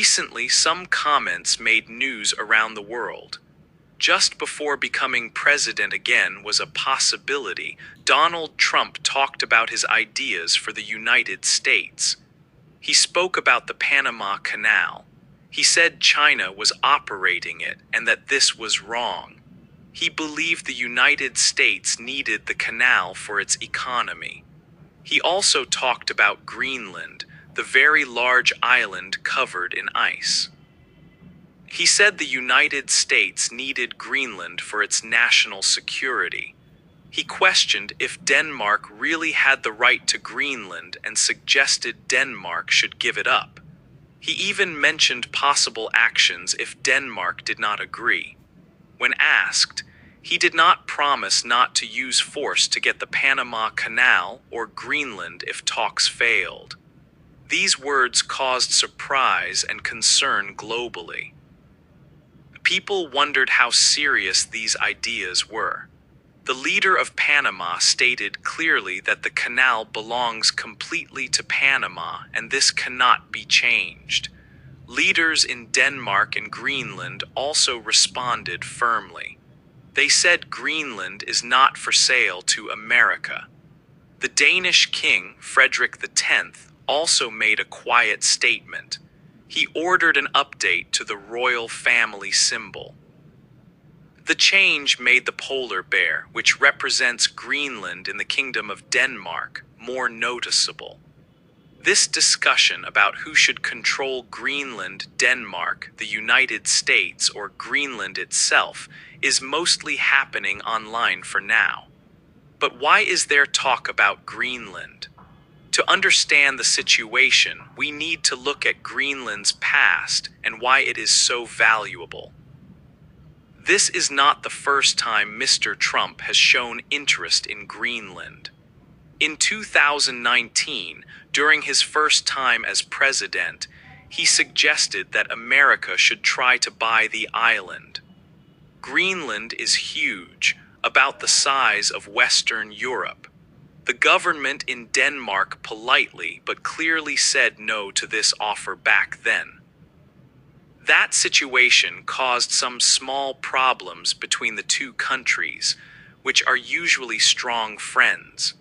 Recently, some comments made news around the world. Just before becoming president again was a possibility, Donald Trump talked about his ideas for the United States. He spoke about the Panama Canal. He said China was operating it and that this was wrong. He believed the United States needed the canal for its economy. He also talked about Greenland, the very large island covered in ice. He said the United States needed Greenland for its national security. He questioned if Denmark really had the right to Greenland and suggested Denmark should give it up. He even mentioned possible actions if Denmark did not agree. When asked, he did not promise not to use force to get the Panama Canal or Greenland if talks failed. These words caused surprise and concern globally. People wondered how serious these ideas were. The leader of Panama stated clearly that the canal belongs completely to Panama and this cannot be changed. Leaders in Denmark and Greenland also responded firmly. They said Greenland is not for sale to America. The Danish king, Frederick X, also made a quiet statement. He ordered an update to the royal family symbol. The change made the polar bear, which represents Greenland in the Kingdom of Denmark, more noticeable. This discussion about who should control Greenland, Denmark, the United States, or Greenland itself is mostly happening online for now. But why is there talk about Greenland? To understand the situation, we need to look at Greenland's past and why it is so valuable. This is not the first time Mr. Trump has shown interest in Greenland. In 2019, during his first time as president, he suggested that America should try to buy the island. Greenland is huge, about the size of Western Europe. The government in Denmark politely but clearly said no to this offer back then. That situation caused some small problems between the two countries, which are usually strong friends.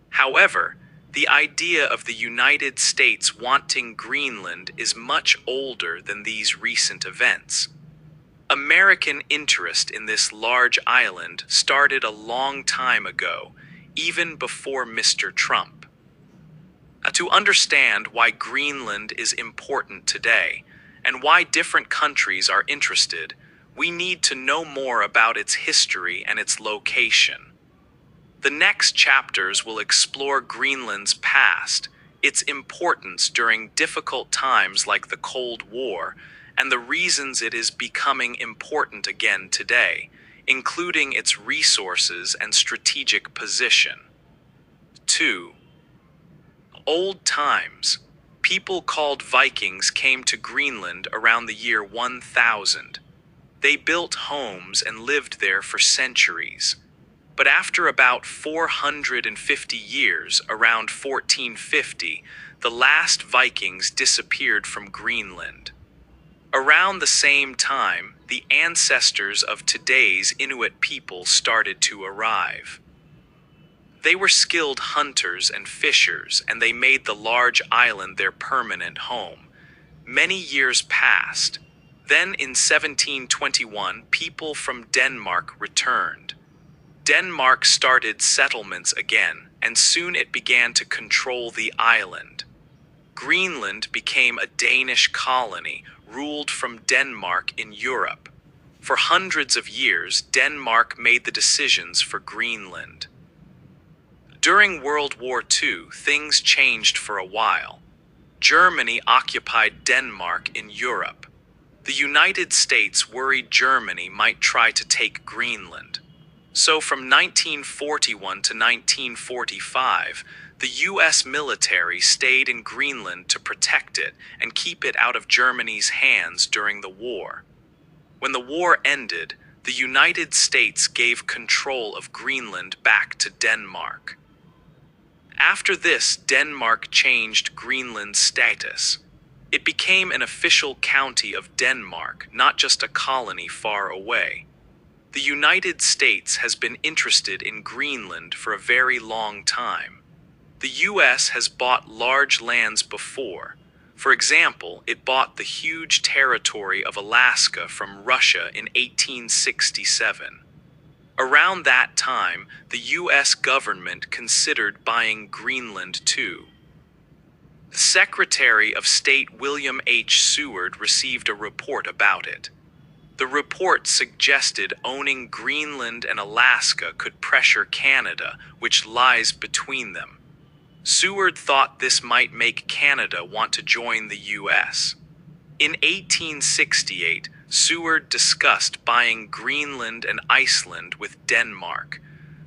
However, the idea of the United States wanting Greenland is much older than these recent events. American interest in this large island started a long time ago, even before Mr. Trump. To understand why Greenland is important today, and why different countries are interested, we need to know more about its history and its location. The next chapters will explore Greenland's past, its importance during difficult times like the Cold War, and the reasons it is becoming important again today, including its resources and strategic position. 2. Old times. People called Vikings came to Greenland around the year 1000. They built homes and lived there for centuries. But after about 450 years, around 1450, the last Vikings disappeared from Greenland. Around the same time, the ancestors of today's Inuit people started to arrive. They were skilled hunters and fishers, and they made the large island their permanent home. Many years passed. Then in 1721, people from Denmark returned. Denmark started settlements again, and soon it began to control the island. Greenland became a Danish colony, ruled from Denmark in Europe. For hundreds of years, Denmark made the decisions for Greenland. During World War II, things changed for a while. Germany occupied Denmark in Europe. The United States worried Germany might try to take Greenland. So from 1941 to 1945, the U.S. military stayed in Greenland to protect it and keep it out of Germany's hands during the war. When the war ended, the United States gave control of Greenland back to Denmark. After this, Denmark changed Greenland's status. It became an official county of Denmark, not just a colony far away. The United States has been interested in Greenland for a very long time. The U.S. has bought large lands before. For example, it bought the huge territory of Alaska from Russia in 1867. Around that time, the U.S. government considered buying Greenland too. Secretary of State William H. Seward received a report about it. The report suggested owning Greenland and Alaska could pressure Canada, which lies between them. Seward thought this might make Canada want to join the U.S. In 1868, Seward discussed buying Greenland and Iceland with Denmark,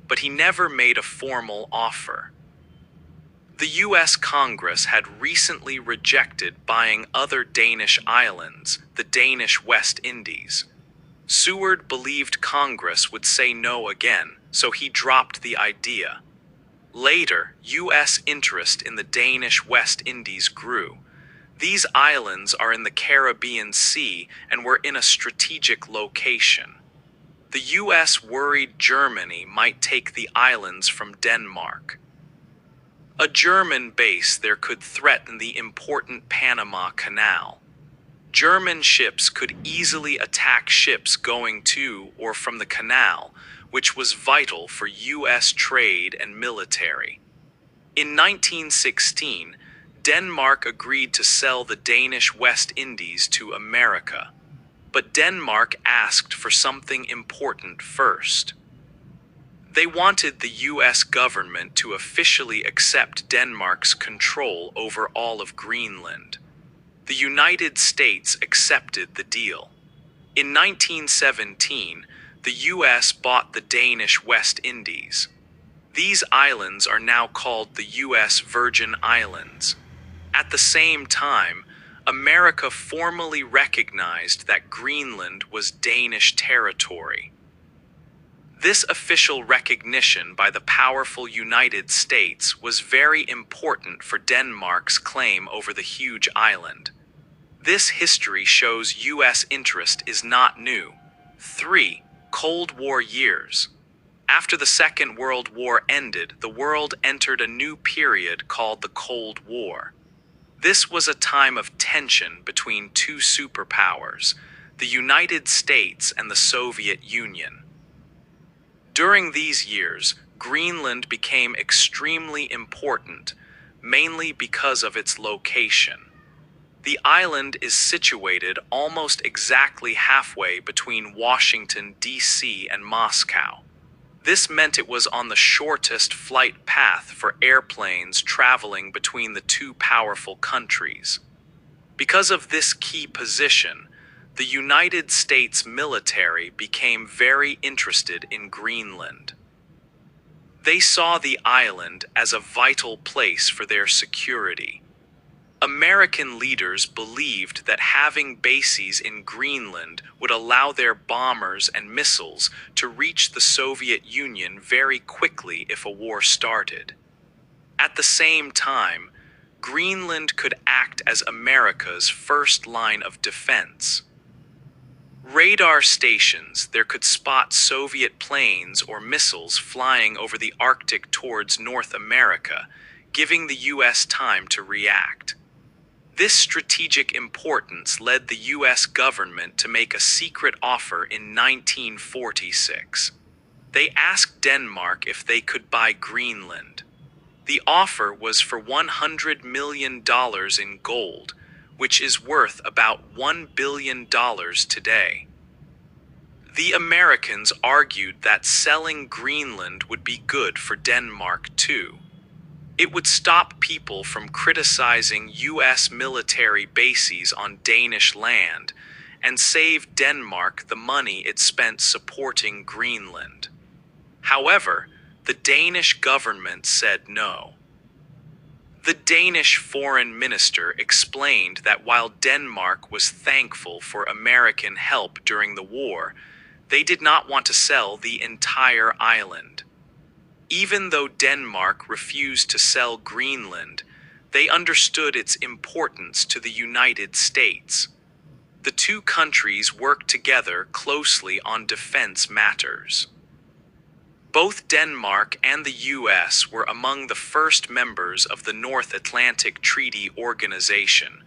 but he never made a formal offer. The U.S. Congress had recently rejected buying other Danish islands, the Danish West Indies. Seward believed Congress would say no again, so he dropped the idea. Later, U.S. interest in the Danish West Indies grew. These islands are in the Caribbean Sea and were in a strategic location. The U.S. worried Germany might take the islands from Denmark. A German base there could threaten the important Panama Canal. German ships could easily attack ships going to or from the canal, which was vital for U.S. trade and military. In 1916, Denmark agreed to sell the Danish West Indies to America. But Denmark asked for something important first. They wanted the U.S. government to officially accept Denmark's control over all of Greenland. The United States accepted the deal. In 1917, the U.S. bought the Danish West Indies. These islands are now called the U.S. Virgin Islands. At the same time, America formally recognized that Greenland was Danish territory. This official recognition by the powerful United States was very important for Denmark's claim over the huge island. This history shows U.S. interest is not new. 3. Cold War years. After the Second World War ended, the world entered a new period called the Cold War. This was a time of tension between two superpowers, the United States and the Soviet Union. During these years, Greenland became extremely important, mainly because of its location. The island is situated almost exactly halfway between Washington, D.C. and Moscow. This meant it was on the shortest flight path for airplanes traveling between the two powerful countries. Because of this key position, the United States military became very interested in Greenland. They saw the island as a vital place for their security. American leaders believed that having bases in Greenland would allow their bombers and missiles to reach the Soviet Union very quickly if a war started. At the same time, Greenland could act as America's first line of defense. Radar stations there could spot Soviet planes or missiles flying over the Arctic towards North America, giving the U.S. time to react. This strategic importance led the U.S. government to make a secret offer in 1946. They asked Denmark if they could buy Greenland. The offer was for $100 million in gold, which is worth about $1 billion today. The Americans argued that selling Greenland would be good for Denmark too. It would stop people from criticizing U.S. military bases on Danish land and save Denmark the money it spent supporting Greenland. However, the Danish government said no. The Danish foreign minister explained that while Denmark was thankful for American help during the war, they did not want to sell the entire island. Even though Denmark refused to sell Greenland, They understood its importance to the United States. The two countries worked together closely on defense matters. Both Denmark and the U.S. were among the first members of the North Atlantic Treaty Organization,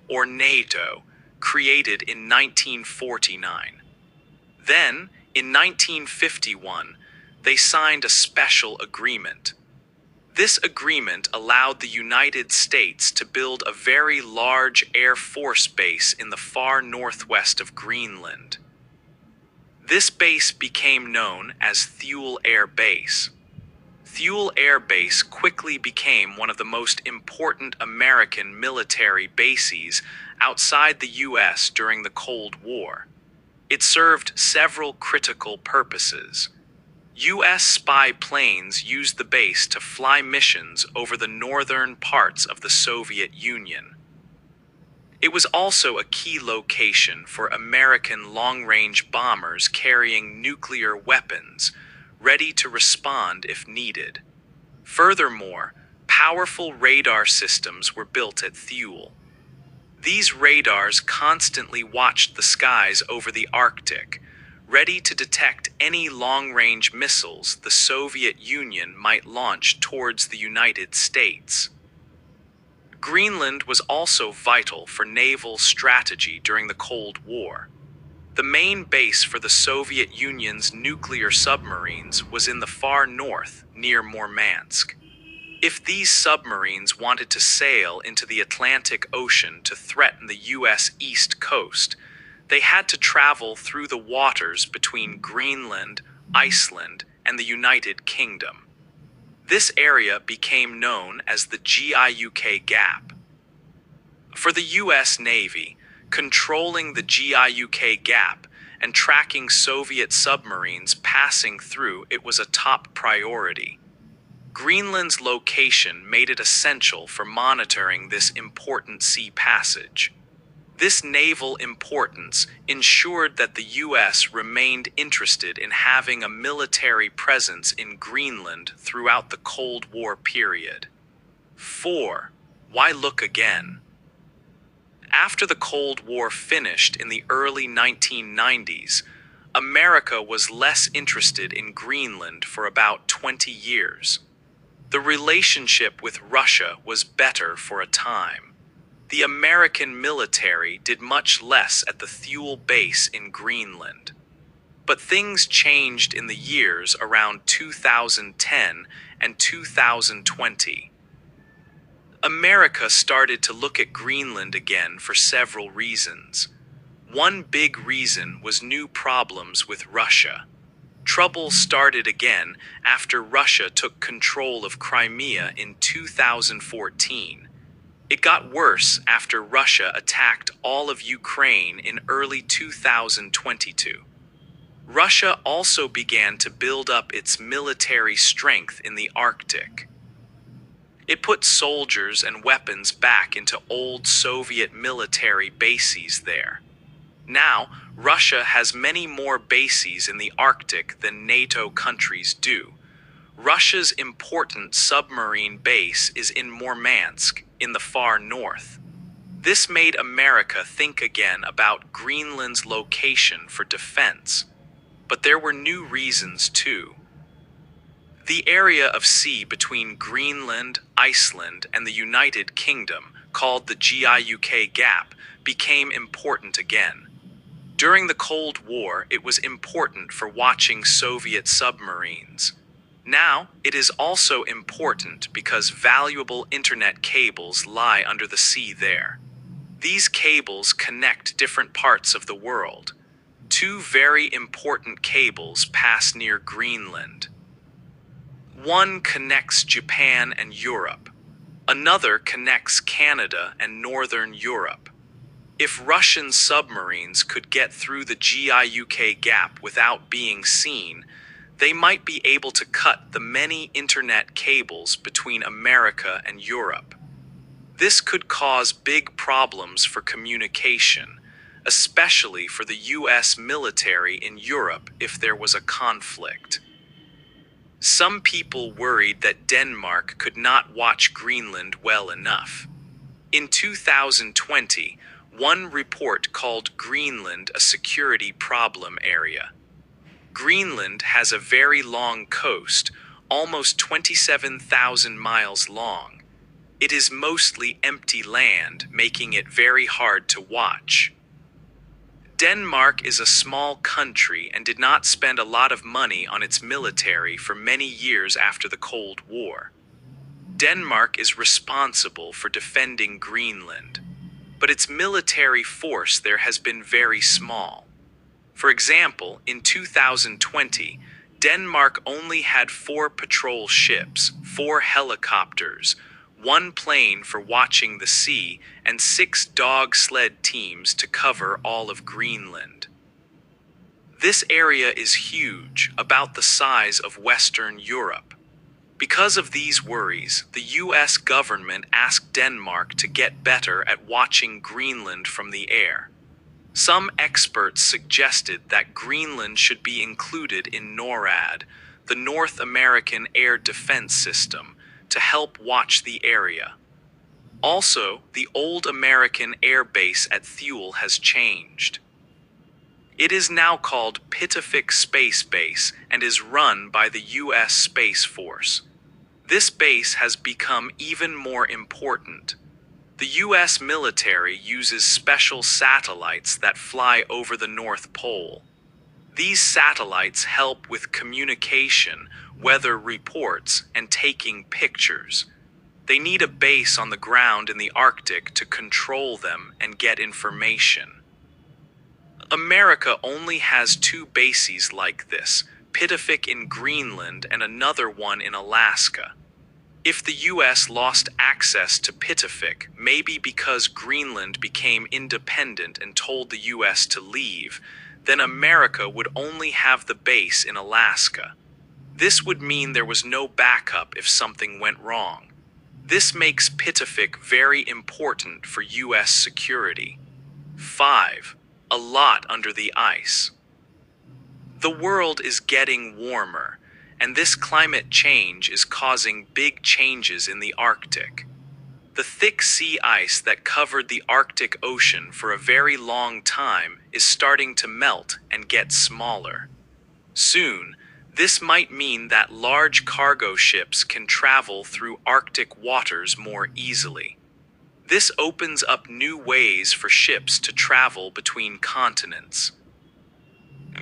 or NATO, created in 1949. Then, in 1951, they signed a special agreement. This agreement allowed the United States to build a very large Air Force base in the far northwest of Greenland. This base became known as Thule Air Base. Thule Air Base quickly became one of the most important American military bases outside the U.S. during the Cold War. It served several critical purposes. U.S. spy planes used the base to fly missions over the northern parts of the Soviet Union. It was also a key location for American long-range bombers carrying nuclear weapons, ready to respond if needed. Furthermore, powerful radar systems were built at Thule. These radars constantly watched the skies over the Arctic, ready to detect any long-range missiles the Soviet Union might launch towards the United States. Greenland was also vital for naval strategy during the Cold War. The main base for the Soviet Union's nuclear submarines was in the far north, near Murmansk. If these submarines wanted to sail into the Atlantic Ocean to threaten the U.S. East Coast, they had to travel through the waters between Greenland, Iceland, and the United Kingdom. This area became known as the GIUK Gap. For the U.S. Navy, controlling the GIUK Gap and tracking Soviet submarines passing through it was a top priority. Greenland's location made it essential for monitoring this important sea passage. This naval importance ensured that the U.S. remained interested in having a military presence in Greenland throughout the Cold War period. 4. Why look again? After the Cold War finished in the early 1990s, America was less interested in Greenland for about 20 years. The relationship with Russia was better for a time. The American military did much less at the Thule base in Greenland. But things changed in the years around 2010 and 2020. America started to look at Greenland again for several reasons. One big reason was new problems with Russia. Trouble started again after Russia took control of Crimea in 2014. It got worse after Russia attacked all of Ukraine in early 2022. Russia also began to build up its military strength in the Arctic. It put soldiers and weapons back into old Soviet military bases there. Now, Russia has many more bases in the Arctic than NATO countries do. Russia's important submarine base is in Murmansk, in the far north. This made America think again about Greenland's location for defense. But there were new reasons too. The area of sea between Greenland, Iceland, and the United Kingdom, called the GIUK Gap, became important again. During the Cold War, it was important for watching Soviet submarines. Now, it is also important because valuable internet cables lie under the sea there. These cables connect different parts of the world. Two very important cables pass near Greenland. One connects Japan and Europe. Another connects Canada and Northern Europe. If Russian submarines could get through the GIUK Gap without being seen, they might be able to cut the many internet cables between America and Europe. This could cause big problems for communication, especially for the U.S. military in Europe if there was a conflict. Some people worried that Denmark could not watch Greenland well enough. In 2020, one report called Greenland a security problem area. Greenland has a very long coast, almost 27,000 miles long. It is mostly empty land, making it very hard to watch. Denmark is a small country and did not spend a lot of money on its military for many years after the Cold War. Denmark is responsible for defending Greenland, but its military force there has been very small. For example, in 2020, Denmark only had 4 patrol ships, 4 helicopters, 1 plane for watching the sea, and 6 dog sled teams to cover all of Greenland. This area is huge, about the size of Western Europe. Because of these worries, the US government asked Denmark to get better at watching Greenland from the air. Some experts suggested that Greenland should be included in NORAD, the North American Air Defense System, to help watch the area. Also, the old American air base at Thule has changed. It is now called Pitofik Space Base and is run by the US Space Force. This base has become even more important. The US military uses special satellites that fly over the North Pole. These satellites help with communication, weather reports, and taking pictures. They need a base on the ground in the Arctic to control them and get information. America only has 2 bases like this, Pitofik in Greenland and another one in Alaska. If the US lost access to Pitofik, maybe because Greenland became independent and told the US to leave, then America would only have the base in Alaska. This would mean there was no backup if something went wrong. This makes Pitofik very important for US security. 5. A lot under the ice. The world is getting warmer, and this climate change is causing big changes in the Arctic. The thick sea ice that covered the Arctic Ocean for a very long time is starting to melt and get smaller. Soon, this might mean that large cargo ships can travel through Arctic waters more easily. This opens up new ways for ships to travel between continents.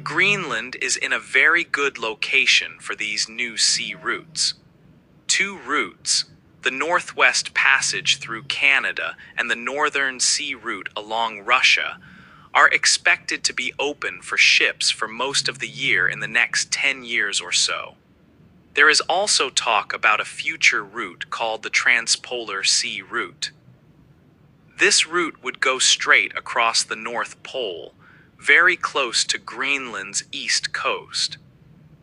Greenland is in a very good location for these new sea routes. 2 routes, the Northwest Passage through Canada and the Northern Sea Route along Russia, are expected to be open for ships for most of the year in the next 10 years or so. There is also talk about a future route called the Transpolar Sea Route. This route would go straight across the North Pole, very close to Greenland's east coast.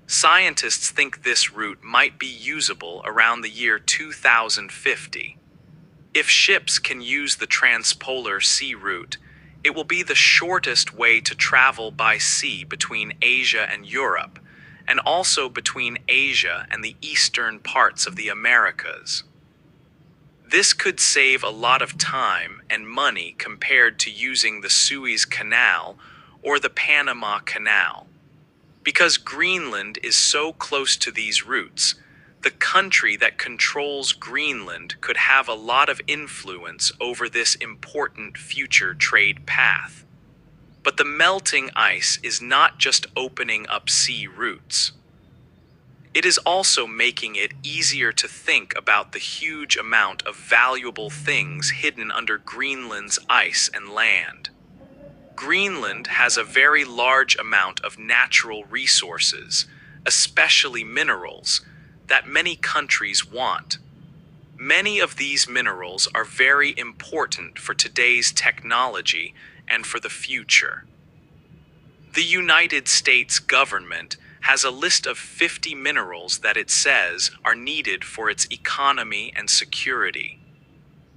Scientists think this route might be usable around the year 2050. If ships can use the Transpolar Sea Route, it will be the shortest way to travel by sea between Asia and Europe, and also between Asia and the eastern parts of the Americas. This could save a lot of time and money compared to using the Suez Canal or the Panama Canal. Because Greenland is so close to these routes, the country that controls Greenland could have a lot of influence over this important future trade path. But the melting ice is not just opening up sea routes. It is also making it easier to think about the huge amount of valuable things hidden under Greenland's ice and land. Greenland has a very large amount of natural resources, especially minerals, that many countries want. Many of these minerals are very important for today's technology and for the future. The United States government has a list of 50 minerals that it says are needed for its economy and security.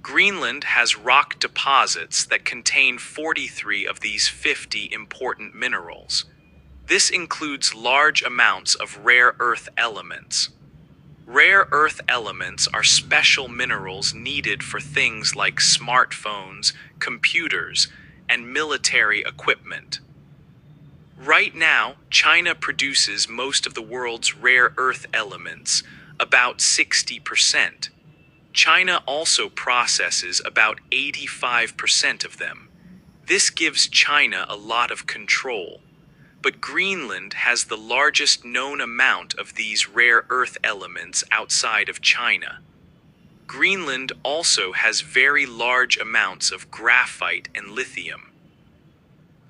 Greenland has rock deposits that contain 43 of these 50 important minerals. This includes large amounts of rare earth elements. Rare earth elements are special minerals needed for things like smartphones, computers, and military equipment. Right now, China produces most of the world's rare earth elements, about 60%. China also processes about 85% of them. This gives China a lot of control. But Greenland has the largest known amount of these rare earth elements outside of China. Greenland also has very large amounts of graphite and lithium.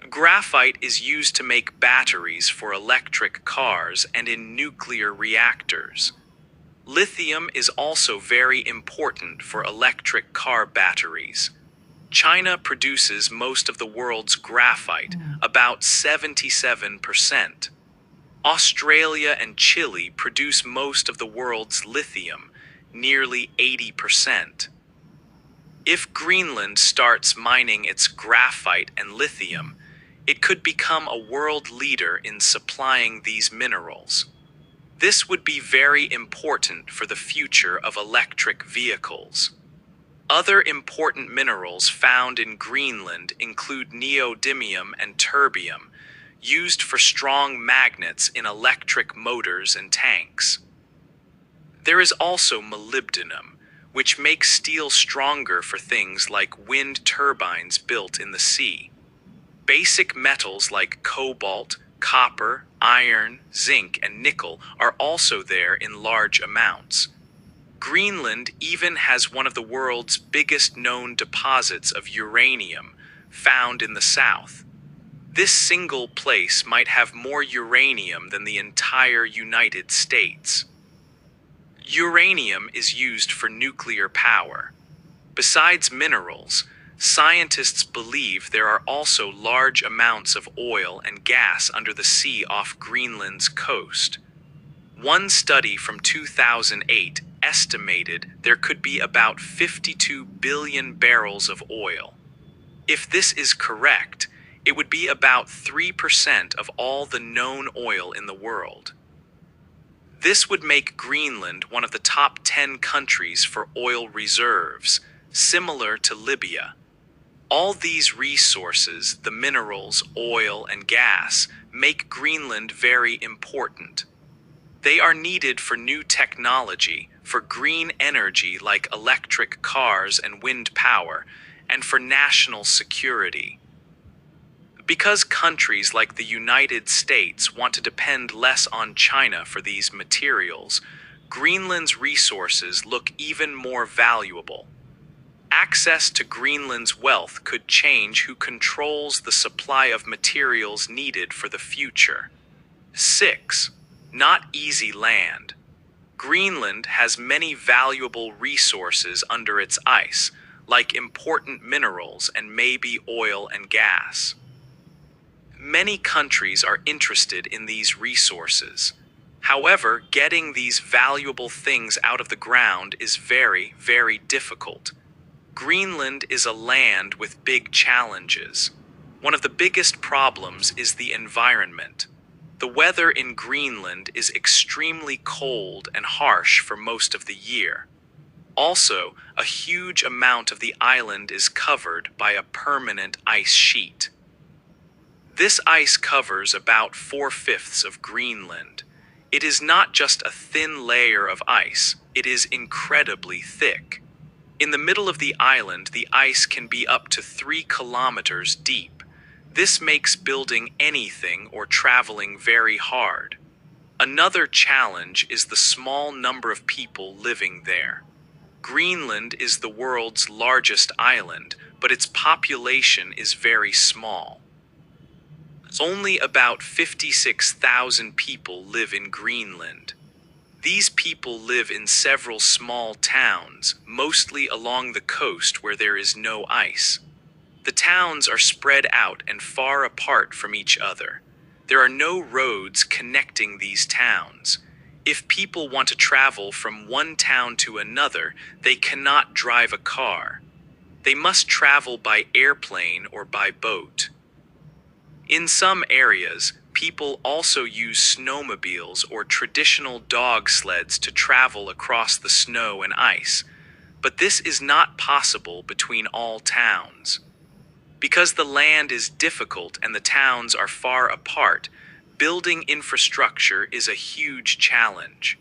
Graphite is used to make batteries for electric cars and in nuclear reactors. Lithium is also very important for electric car batteries. China produces most of the world's graphite, about 77%. Australia and Chile produce most of the world's lithium, nearly 80%. If Greenland starts mining its graphite and lithium, it could become a world leader in supplying these minerals. This would be very important for the future of electric vehicles. Other important minerals found in Greenland include neodymium and terbium, used for strong magnets in electric motors and tanks. There is also molybdenum, which makes steel stronger for things like wind turbines built in the sea. Basic metals like cobalt, copper, iron, zinc, and nickel are also there in large amounts. Greenland even has one of the world's biggest known deposits of uranium, found in the south. This single place might have more uranium than the entire United States. Uranium is used for nuclear power. Besides minerals, scientists believe there are also large amounts of oil and gas under the sea off Greenland's coast. One study from 2008 estimated there could be about 52 billion barrels of oil. If this is correct, it would be about 3% of all the known oil in the world. This would make Greenland one of the top 10 countries for oil reserves, similar to Libya. All these resources, the minerals, oil, and gas, make Greenland very important. They are needed for new technology, for green energy like electric cars and wind power, and for national security. Because countries like the United States want to depend less on China for these materials, Greenland's resources look even more valuable. Access to Greenland's wealth could change who controls the supply of materials needed for the future. 6. Not easy land. Greenland has many valuable resources under its ice, like important minerals and maybe oil and gas. Many countries are interested in these resources. However, getting these valuable things out of the ground is very, very difficult. Greenland is a land with big challenges. One of the biggest problems is the environment. The weather in Greenland is extremely cold and harsh for most of the year. Also, a huge amount of the island is covered by a permanent ice sheet. This ice covers about 4/5 of Greenland. It is not just a thin layer of ice, it is incredibly thick. In the middle of the island, the ice can be up to 3 kilometers deep. This makes building anything or traveling very hard. Another challenge is the small number of people living there. Greenland is the world's largest island, but its population is very small. Only about 56,000 people live in Greenland. These people live in several small towns, mostly along the coast where there is no ice. The towns are spread out and far apart from each other. There are no roads connecting these towns. If people want to travel from one town to another, they cannot drive a car. They must travel by airplane or by boat. In some areas, people also use snowmobiles or traditional dog sleds to travel across the snow and ice, but this is not possible between all towns. Because the land is difficult and the towns are far apart, building infrastructure is a huge challenge.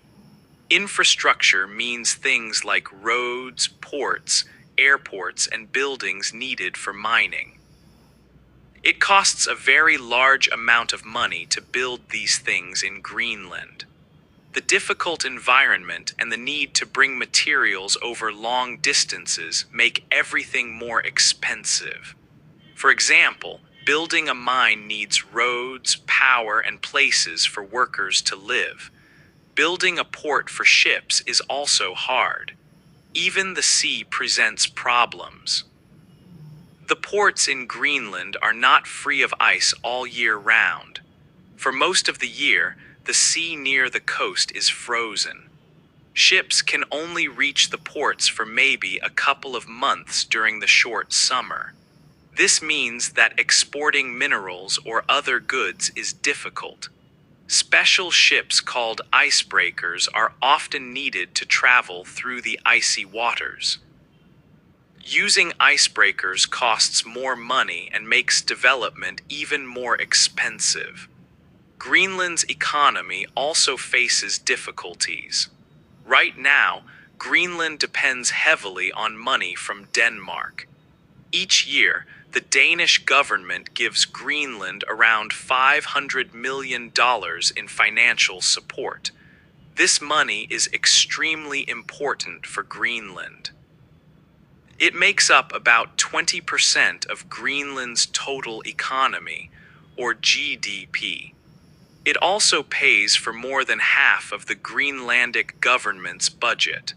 Infrastructure means things like roads, ports, airports, and buildings needed for mining. It costs a very large amount of money to build these things in Greenland. The difficult environment and the need to bring materials over long distances make everything more expensive. For example, building a mine needs roads, power, and places for workers to live. Building a port for ships is also hard. Even the sea presents problems. The ports in Greenland are not free of ice all year round. For most of the year, the sea near the coast is frozen. Ships can only reach the ports for maybe a couple of months during the short summer. This means that exporting minerals or other goods is difficult. Special ships called icebreakers are often needed to travel through the icy waters. Using icebreakers costs more money and makes development even more expensive. Greenland's economy also faces difficulties. Right now, Greenland depends heavily on money from Denmark. Each year, the Danish government gives Greenland around $500 million in financial support. This money is extremely important for Greenland. It makes up about 20% of Greenland's total economy, or GDP. It also pays for more than half of the Greenlandic government's budget.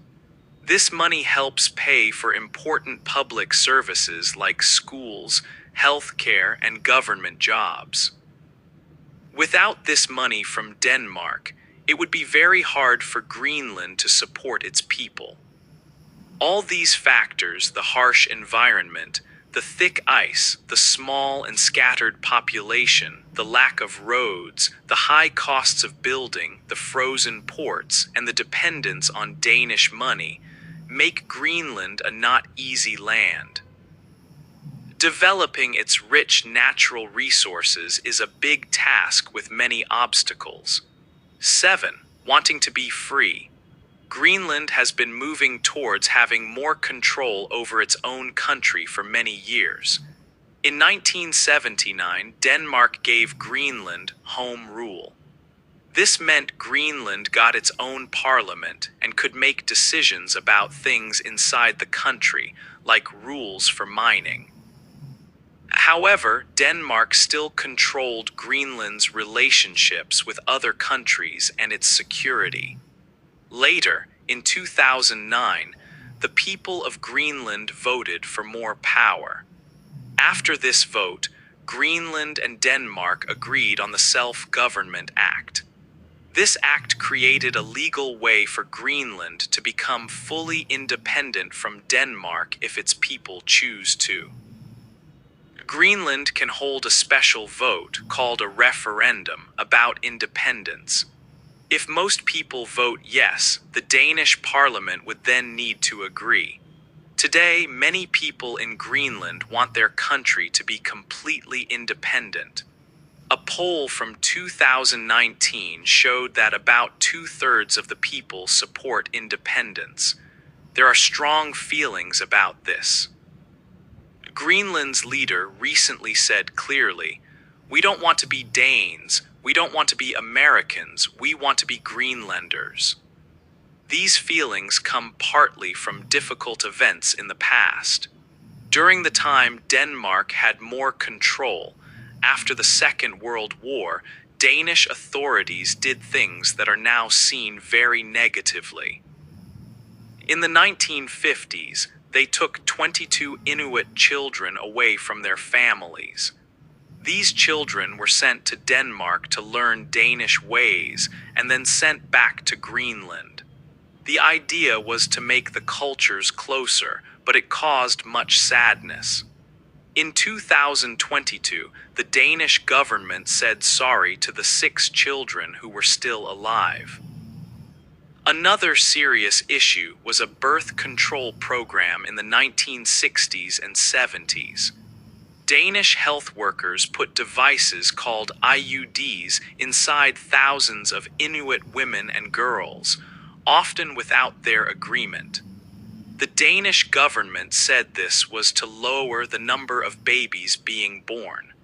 This money helps pay for important public services like schools, healthcare, and government jobs. Without this money from Denmark, it would be very hard for Greenland to support its people. All these factors, the harsh environment, the thick ice, the small and scattered population, the lack of roads, the high costs of building, the frozen ports, and the dependence on Danish money, make Greenland a not easy land. Developing its rich natural resources is a big task with many obstacles. 7. Wanting to be free. Greenland has been moving towards having more control over its own country for many years. In 1979, Denmark gave Greenland home rule. This meant Greenland got its own parliament and could make decisions about things inside the country, like rules for mining. However, Denmark still controlled Greenland's relationships with other countries and its security. Later, in 2009, the people of Greenland voted for more power. After this vote, Greenland and Denmark agreed on the Self-Government Act. This act created a legal way for Greenland to become fully independent from Denmark if its people choose to. Greenland can hold a special vote, called a referendum, about independence. If most people vote yes, the Danish parliament would then need to agree. Today, many people in Greenland want their country to be completely independent. A poll from 2019 showed that about 2/3 of the people support independence. There are strong feelings about this. Greenland's leader recently said clearly, "We don't want to be Danes, we don't want to be Americans, we want to be Greenlanders." These feelings come partly from difficult events in the past. During the time Denmark had more control, after the Second World War, Danish authorities did things that are now seen very negatively. In the 1950s, they took 22 Inuit children away from their families. These children were sent to Denmark to learn Danish ways and then sent back to Greenland. The idea was to make the cultures closer, but it caused much sadness. In 2022, the Danish government said sorry to the 6 children who were still alive. Another serious issue was a birth control program in the 1960s and 70s. Danish health workers put devices called IUDs inside thousands of Inuit women and girls, often without their agreement. The Danish government said this was to lower the number of babies being born.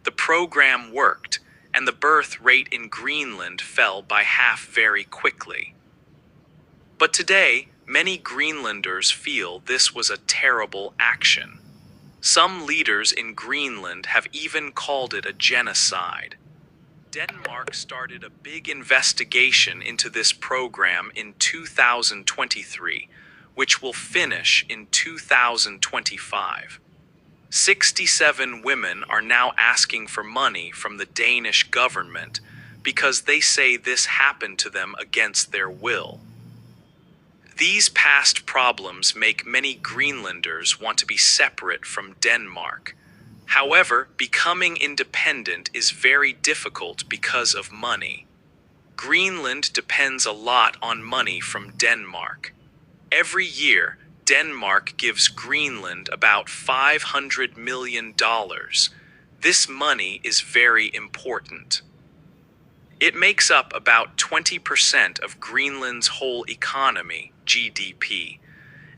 The program worked, and the birth rate in Greenland fell by half very quickly. But today, many Greenlanders feel this was a terrible action. Some leaders in Greenland have even called it a genocide. Denmark started a big investigation into this program in 2023, which will finish in 2025. 67 women are now asking for money from the Danish government because they say this happened to them against their will. These past problems make many Greenlanders want to be separate from Denmark. However, becoming independent is very difficult because of money. Greenland depends a lot on money from Denmark. Every year, Denmark gives Greenland about $500 million. This money is very important. It makes up about 20% of Greenland's whole economy, GDP,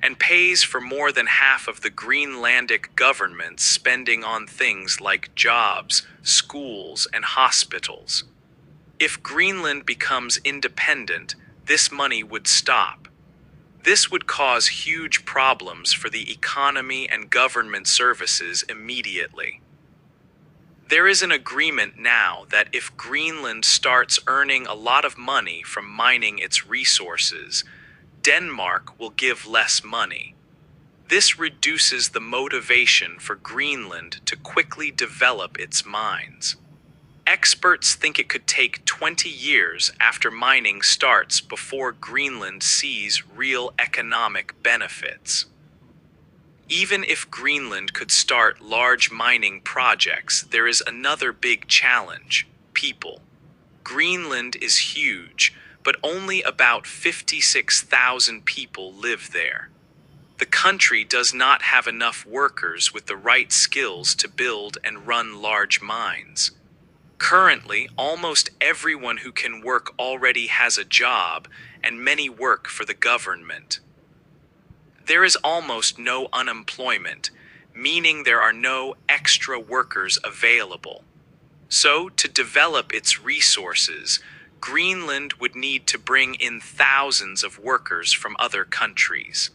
and pays for more than half of the Greenlandic government's spending on things like jobs, schools, and hospitals. If Greenland becomes independent, this money would stop. This would cause huge problems for the economy and government services immediately. There is an agreement now that if Greenland starts earning a lot of money from mining its resources, Denmark will give less money. This reduces the motivation for Greenland to quickly develop its mines. Experts think it could take 20 years after mining starts before Greenland sees real economic benefits. Even if Greenland could start large mining projects, there is another big challenge: people. Greenland is huge, but only about 56,000 people live there. The country does not have enough workers with the right skills to build and run large mines. Currently, almost everyone who can work already has a job, and many work for the government. There is almost no unemployment, meaning there are no extra workers available. So, to develop its resources, Greenland would need to bring in thousands of workers from other countries.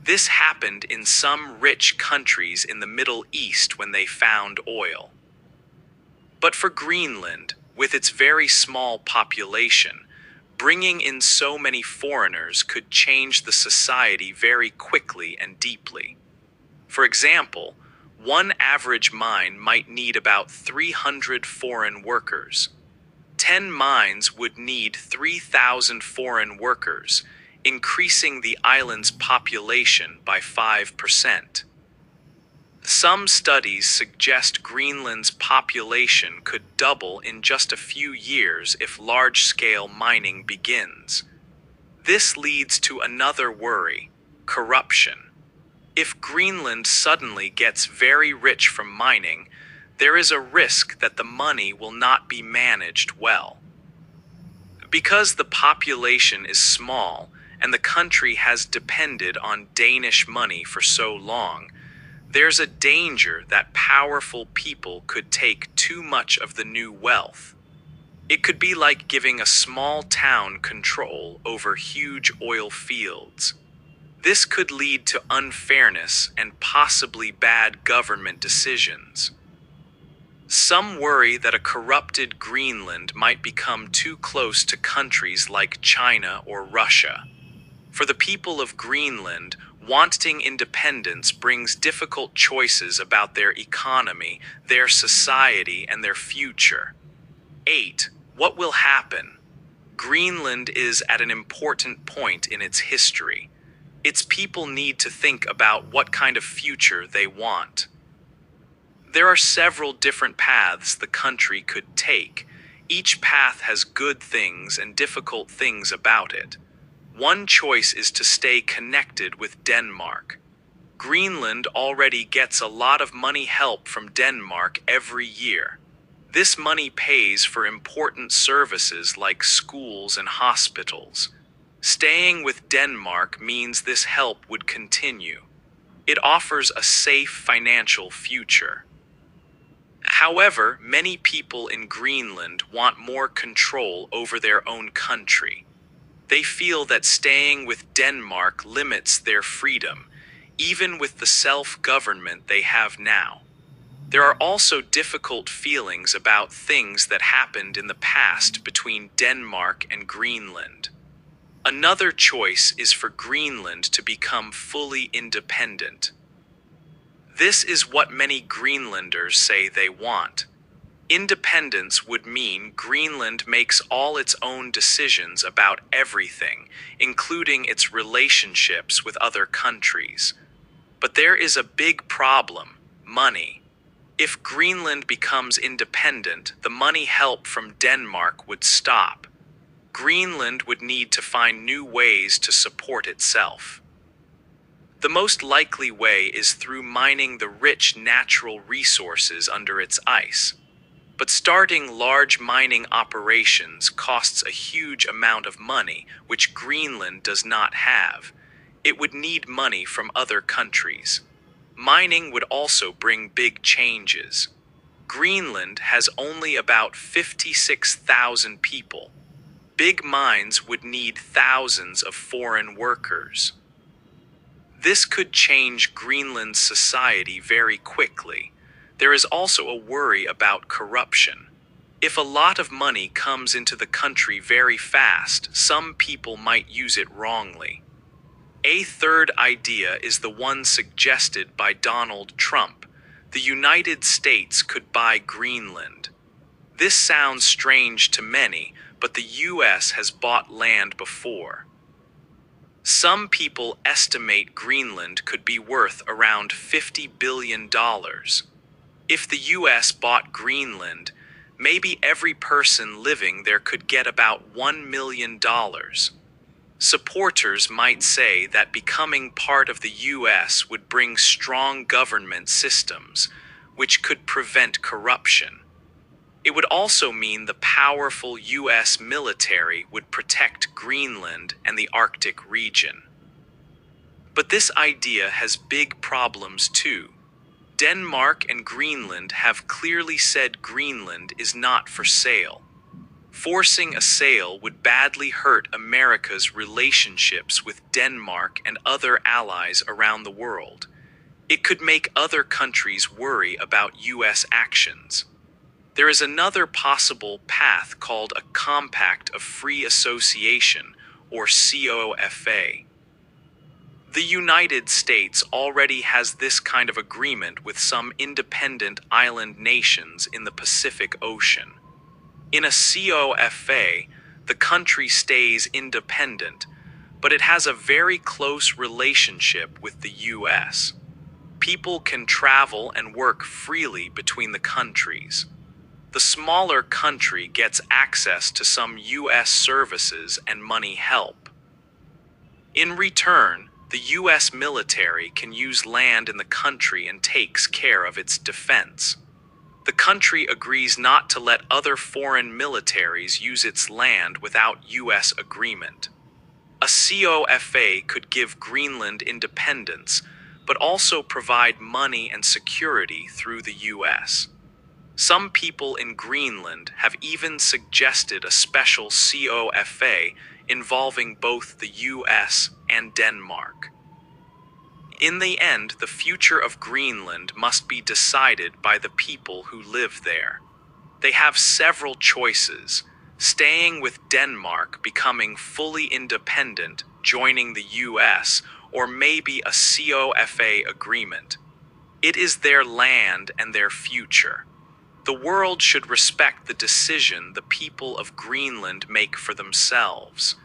This happened in some rich countries in the Middle East when they found oil. But for Greenland, with its very small population, bringing in so many foreigners could change the society very quickly and deeply. For example, one average mine might need about 300 foreign workers. 10 mines would need 3,000 foreign workers, increasing the island's population by 5%. Some studies suggest Greenland's population could double in just a few years if large-scale mining begins. This leads to another worry: corruption. If Greenland suddenly gets very rich from mining, there is a risk that the money will not be managed well. Because the population is small and the country has depended on Danish money for so long, there's a danger that powerful people could take too much of the new wealth. It could be like giving a small town control over huge oil fields. This could lead to unfairness and possibly bad government decisions. Some worry that a corrupted Greenland might become too close to countries like China or Russia. For the people of Greenland, wanting independence brings difficult choices about their economy, their society, and their future. 8. What will happen? Greenland is at an important point in its history. Its people need to think about what kind of future they want. There are several different paths the country could take. Each path has good things and difficult things about it. One choice is to stay connected with Denmark. Greenland already gets a lot of money help from Denmark every year. This money pays for important services like schools and hospitals. Staying with Denmark means this help would continue. It offers a safe financial future. However, many people in Greenland want more control over their own country. They feel that staying with Denmark limits their freedom, even with the self-government they have now. There are also difficult feelings about things that happened in the past between Denmark and Greenland. Another choice is for Greenland to become fully independent. This is what many Greenlanders say they want. Independence would mean Greenland makes all its own decisions about everything, including its relationships with other countries. But there is a big problem: money. If Greenland becomes independent, the money help from Denmark would stop. Greenland would need to find new ways to support itself. The most likely way is through mining the rich natural resources under its ice. But starting large mining operations costs a huge amount of money, which Greenland does not have. It would need money from other countries. Mining would also bring big changes. Greenland has only about 56,000 people. Big mines would need thousands of foreign workers. This could change Greenland's society very quickly. There is also a worry about corruption. If a lot of money comes into the country very fast, some people might use it wrongly. A third idea is the one suggested by Donald Trump. The United States could buy Greenland. This sounds strange to many, but the U.S. has bought land before. Some people estimate Greenland could be worth around $50 billion. If the U.S. bought Greenland, maybe every person living there could get about $1 million. Supporters might say that becoming part of the U.S. would bring strong government systems, which could prevent corruption. It would also mean the powerful U.S. military would protect Greenland and the Arctic region. But this idea has big problems too. Denmark and Greenland have clearly said Greenland is not for sale. Forcing a sale would badly hurt America's relationships with Denmark and other allies around the world. It could make other countries worry about U.S. actions. There is another possible path called a Compact of Free Association, or COFA. The United States already has this kind of agreement with some independent island nations in the Pacific Ocean. In a COFA, the country stays independent, but it has a very close relationship with the U.S. People can travel and work freely between the countries. The smaller country gets access to some U.S. services and money help. In return, the U.S. military can use land in the country and takes care of its defense. The country agrees not to let other foreign militaries use its land without U.S. agreement. A COFA could give Greenland independence, but also provide money and security through the U.S. Some people in Greenland have even suggested a special COFA involving both the U.S. and Denmark. In the end, the future of Greenland must be decided by the people who live there. They have several choices: staying with Denmark, becoming fully independent, joining the U.S., or maybe a COFA agreement. It is their land and their future. The world should respect the decision the people of Greenland make for themselves.